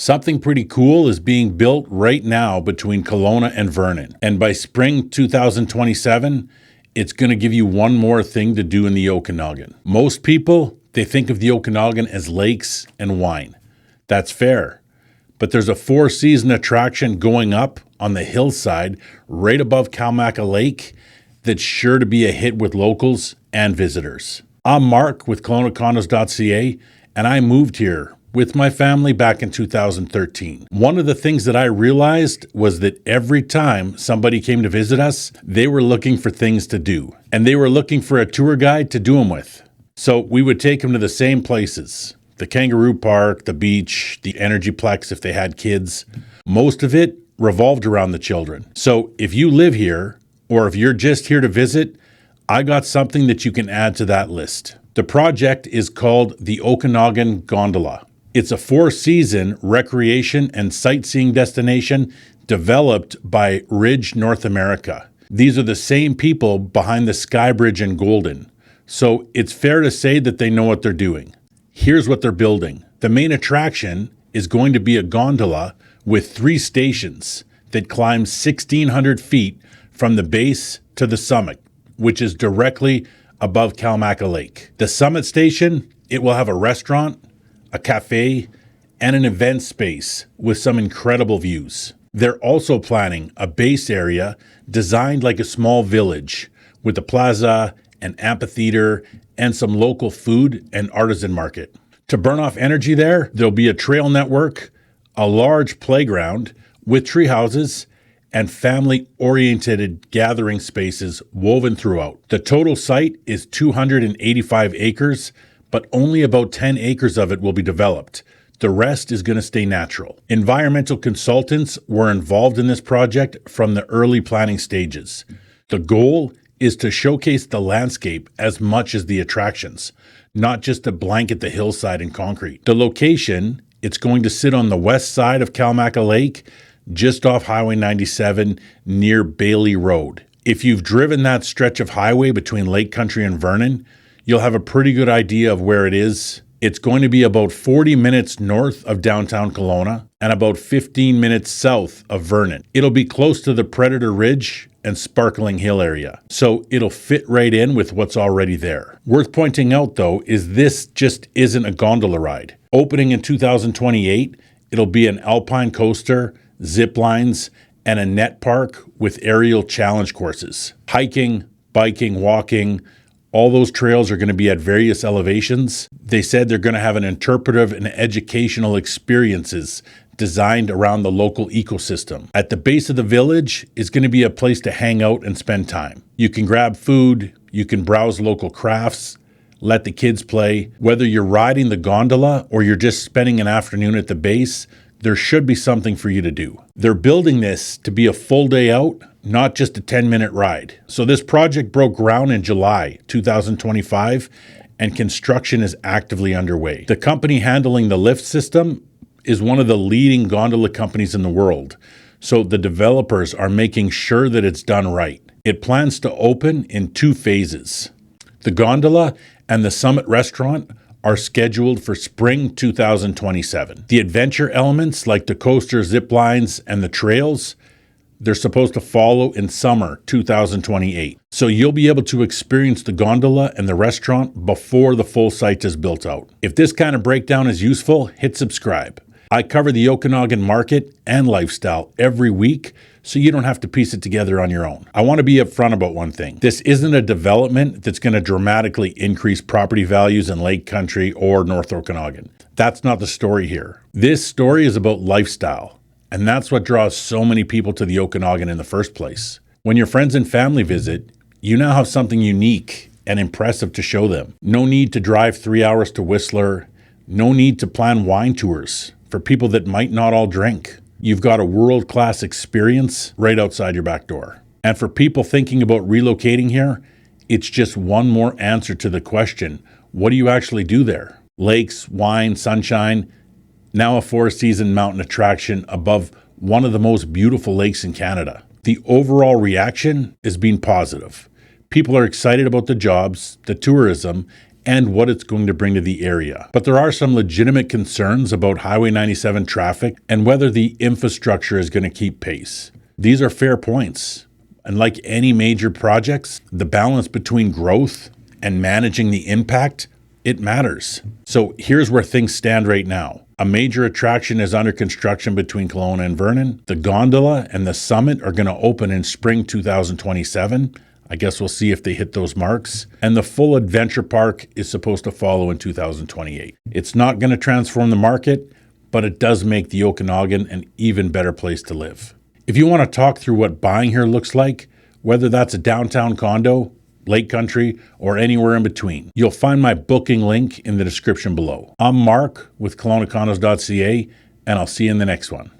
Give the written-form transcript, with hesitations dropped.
Something pretty cool is being built right now between Kelowna and Vernon. And by spring 2027, it's going to give you one more thing to do in the Okanagan. Most people, they think of the Okanagan as lakes and wine. That's fair. But there's a four-season attraction going up on the hillside right above Kalmaka Lake that's sure to be a hit with locals and visitors. I'm Mark with Condos.ca, and I moved here with my family back in 2013. One of the things that I realized was that every time somebody came to visit us, they were looking for things to do, and they were looking for a tour guide to do them with. So we would take them to the same places: the Kangaroo Park, the beach, the Energyplex if they had kids. Most of it revolved around the children. So if you live here, or if you're just here to visit, I got something that you can add to that list. The project is called the Okanagan Gondola. It's a four-season recreation and sightseeing destination developed by Ridge North America. These are the same people behind the Sky Bridge in Golden, so it's fair to say that they know what they're doing. Here's what they're building. The main attraction is going to be a gondola with 3 stations that climb 1,600 feet from the base to the summit, which is directly above Kalmaka Lake. The summit station, it will have a restaurant, a cafe, and an event space with some incredible views. They're also planning a base area designed like a small village with a plaza, an amphitheater, and some local food and artisan market. To burn off energy there'll be a trail network, a large playground with tree houses, and family-oriented gathering spaces woven throughout. The total site is 285 acres, but only about 10 acres of it will be developed. The rest is going to stay natural. Environmental consultants were involved in this project from the early planning stages. The goal is to showcase the landscape as much as the attractions, not just to blanket the hillside in concrete. The location, it's going to sit on the west side of Kalmaka Lake, just off Highway 97 near Bailey Road. If you've driven that stretch of highway between Lake Country and Vernon, you'll have a pretty good idea of where it is. It's going to be about 40 minutes north of downtown Kelowna and about 15 minutes south of Vernon. It'll be close to the Predator Ridge and Sparkling Hill area, so it'll fit right in with what's already there. Worth pointing out, though, is this just isn't a gondola ride. Opening in 2028, it'll be an alpine coaster, zip lines, and a net park with aerial challenge courses. Hiking, biking, walking, all those trails are going to be at various elevations. They said they're going to have an interpretive and educational experiences designed around the local ecosystem. At the base of the village is going to be a place to hang out and spend time. You can grab food, you can browse local crafts, let the kids play. Whether you're riding the gondola or you're just spending an afternoon at the base, there should be something for you to do. They're building this to be a full day out, not just a 10-minute ride. So this project broke ground in July 2025, and construction is actively underway. The company handling the lift system is one of the leading gondola companies in the world, so the developers are making sure that it's done right. It plans to open in 2 phases. The gondola and the summit restaurant are scheduled for spring 2027. The adventure elements like the coaster, zip lines, and the trails, they're supposed to follow in summer 2028. So you'll be able to experience the gondola and the restaurant before the full site is built out. If this kind of breakdown is useful, hit subscribe. I cover the Okanagan market and lifestyle every week, so you don't have to piece it together on your own. I want to be upfront about one thing. This isn't a development that's going to dramatically increase property values in Lake Country or North Okanagan. That's not the story here. This story is about lifestyle, and that's what draws so many people to the Okanagan in the first place. When your friends and family visit, you now have something unique and impressive to show them. No need to drive 3 hours to Whistler. No need to plan wine tours for people that might not all drink. You've got a world-class experience right outside your back door. And for people thinking about relocating here, it's just one more answer to the question, what do you actually do there? Lakes, wine, sunshine, now a 4-season mountain attraction above one of the most beautiful lakes in Canada. The overall reaction has been positive. People are excited about the jobs, the tourism, and what it's going to bring to the area. But there are some legitimate concerns about Highway 97 traffic and whether the infrastructure is going to keep pace. These are fair points. And like any major projects, the balance between growth and managing the impact, it matters. So here's where things stand right now. A major attraction is under construction between Kelowna and Vernon. The Gondola and the Summit are going to open in spring 2027. I guess we'll see if they hit those marks. And the full adventure park is supposed to follow in 2028. It's not going to transform the market, but it does make the Okanagan an even better place to live. If you want to talk through what buying here looks like, whether that's a downtown condo, Lake Country, or anywhere in between, you'll find my booking link in the description below. I'm Mark with KelownaCondos.ca, and I'll see you in the next one.